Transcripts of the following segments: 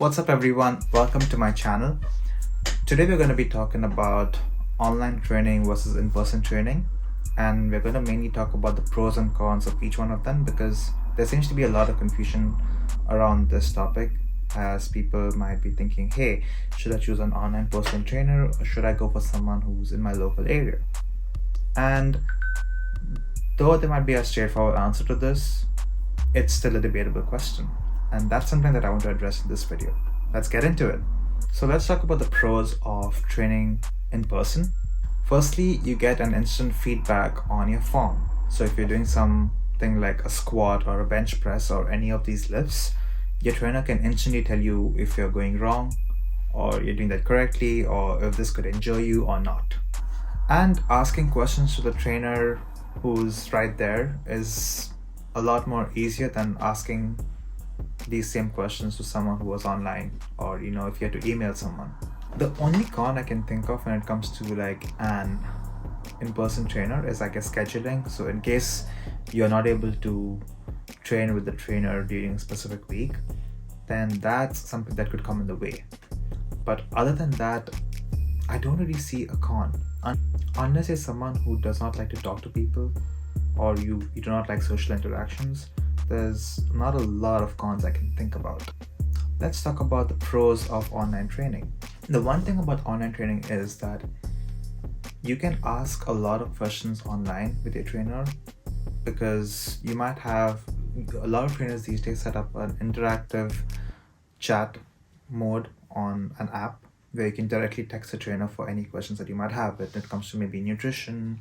What's up, everyone? Welcome to my channel. Today, we're going to be talking about online training versus in person training, and we're going to mainly talk about the pros and cons of each one of them because there seems to be a lot of confusion around this topic. As people might be thinking, hey, should I choose an online personal trainer or should I go for someone who's in my local area? And though there might be a straightforward answer to this, it's still a debatable question. And that's something that I want to address in this video. Let's get into it. So let's talk about the pros of training in person. Firstly, you get an instant feedback on your form. So if you're doing something like a squat or a bench press or any of these lifts, your trainer can instantly tell you if you're going wrong or you're doing that correctly or if this could injure you or not. And asking questions to the trainer who's right there is a lot more easier than asking these same questions to someone who was online, or if you had to email someone. The only con I can think of when it comes to like an in-person trainer is, I guess, scheduling. So in case you're not able to train with the trainer during a specific week, then that's something that could come in the way. But other than that, I don't really see a con. Unless you're someone who does not like to talk to people or you do not like social interactions, there's not a lot of cons I can think about. Let's talk about the pros of online training. The one thing about online training is that you can ask a lot of questions online with your trainer, because you might have a lot of trainers these days set up an interactive chat mode on an app where you can directly text the trainer for any questions that you might have when it comes to maybe nutrition,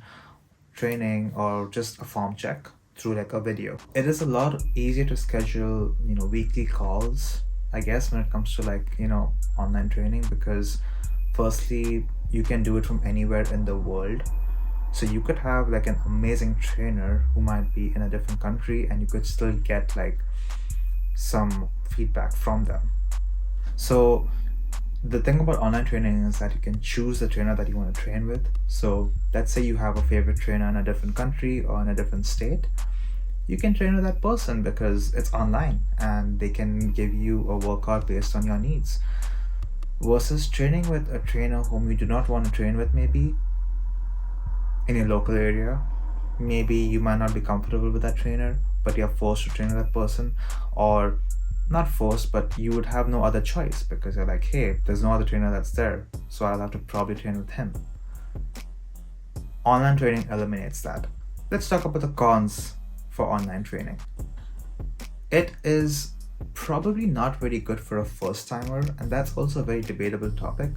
training, or just a form check through like a video. It is a lot easier to schedule, weekly calls, I guess, when it comes to like, online training, because firstly, you can do it from anywhere in the world. So you could have like an amazing trainer who might be in a different country and you could still get like some feedback from them. So the thing about online training is that you can choose the trainer that you want to train with. So let's say you have a favorite trainer in a different country or in a different state. You can train with that person because it's online and they can give you a workout based on your needs. Versus training with a trainer whom you do not want to train with, maybe in your local area. Maybe you might not be comfortable with that trainer, but you're forced to train with that person, or not forced, but you would have no other choice because you're like, hey, there's no other trainer that's there, so I'll have to probably train with him. Online training eliminates that. Let's talk about the cons for online training. It is probably not very good for a first timer, and that's also a very debatable topic.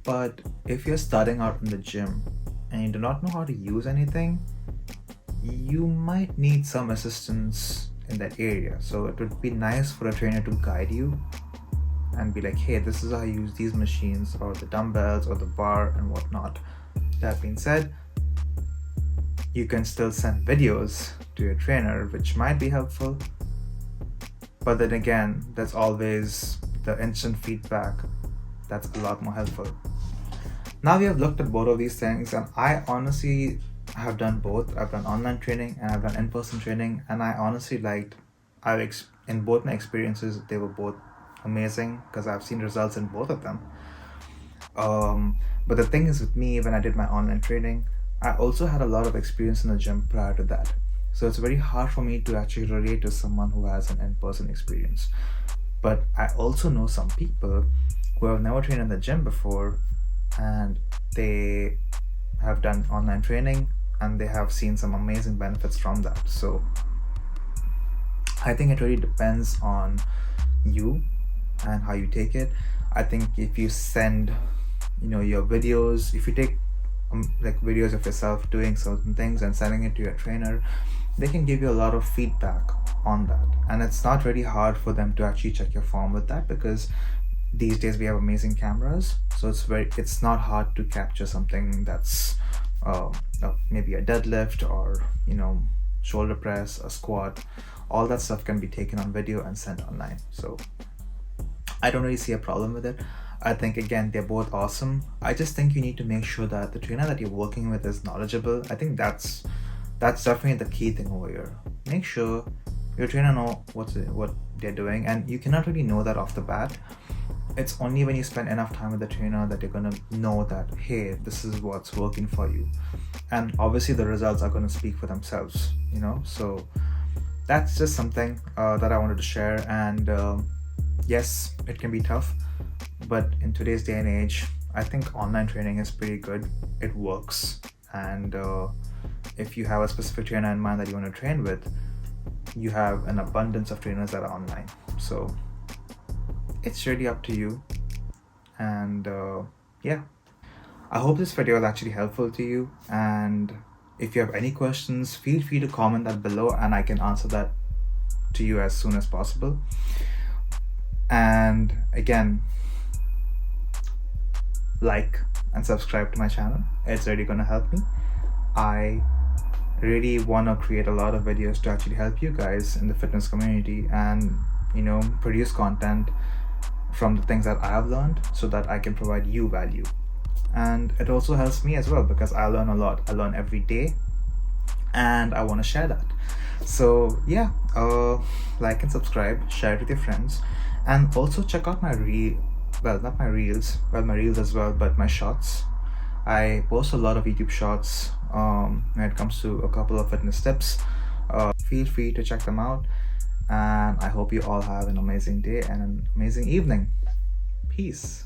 But if you're starting out in the gym and you do not know how to use anything, you might need some assistance in that area. So it would be nice for a trainer to guide you and be like, hey, this is how you use these machines or the dumbbells or the bar and whatnot. That being said, you can still send videos to your trainer, which might be helpful. But then again, there's always the instant feedback that's a lot more helpful. Now we have looked at both of these things, and I honestly have done both. I've done online training and I've done in-person training, and I honestly liked, in both my experiences, they were both amazing because I've seen results in both of them. But the thing is with me, when I did my online training, I also had a lot of experience in the gym prior to that. So it's very hard for me to actually relate to someone who has an in-person experience. But I also know some people who have never trained in the gym before and they have done online training and they have seen some amazing benefits from that. So I think it really depends on you and how you take it. I think if you send, your videos, if you take like videos of yourself doing certain things and sending it to your trainer, they can give you a lot of feedback on that. And it's not very hard for them to actually check your form with that, because these days we have amazing cameras. So it's not hard to capture something that's maybe a deadlift or shoulder press, a squat. All that stuff can be taken on video and sent online. So I don't really see a problem with it. I think, again, they're both awesome. I just think you need to make sure that the trainer that you're working with is knowledgeable. I think that's definitely the key thing over here. Make sure your trainer know what they're doing, and you cannot really know that off the bat. it's only when you spend enough time with the trainer that you're gonna know that, hey, this is what's working for you. And obviously the results are gonna speak for themselves, So that's just something that I wanted to share. And yes, it can be tough, but in today's day and age, I think online training is pretty good. It works. And if you have a specific trainer in mind that you want to train with, you have an abundance of trainers that are online. So it's really up to you. And yeah, I hope this video is actually helpful to you. And if you have any questions, feel free to comment that below and I can answer that to you as soon as possible. And again, like and subscribe to my channel. It's really going to help me. I really want to create a lot of videos to actually help you guys in the fitness community and produce content from the things that I have learned so that I can provide you value. And it also helps me as well because I learn a lot. I learn every day and I want to share that. So yeah, like and subscribe, share it with your friends, and also check out my not my reels, my reels as well, but my shorts. I post a lot of YouTube shorts when it comes to a couple of fitness tips. Feel free to check them out, and I hope you all have an amazing day and an amazing evening. Peace.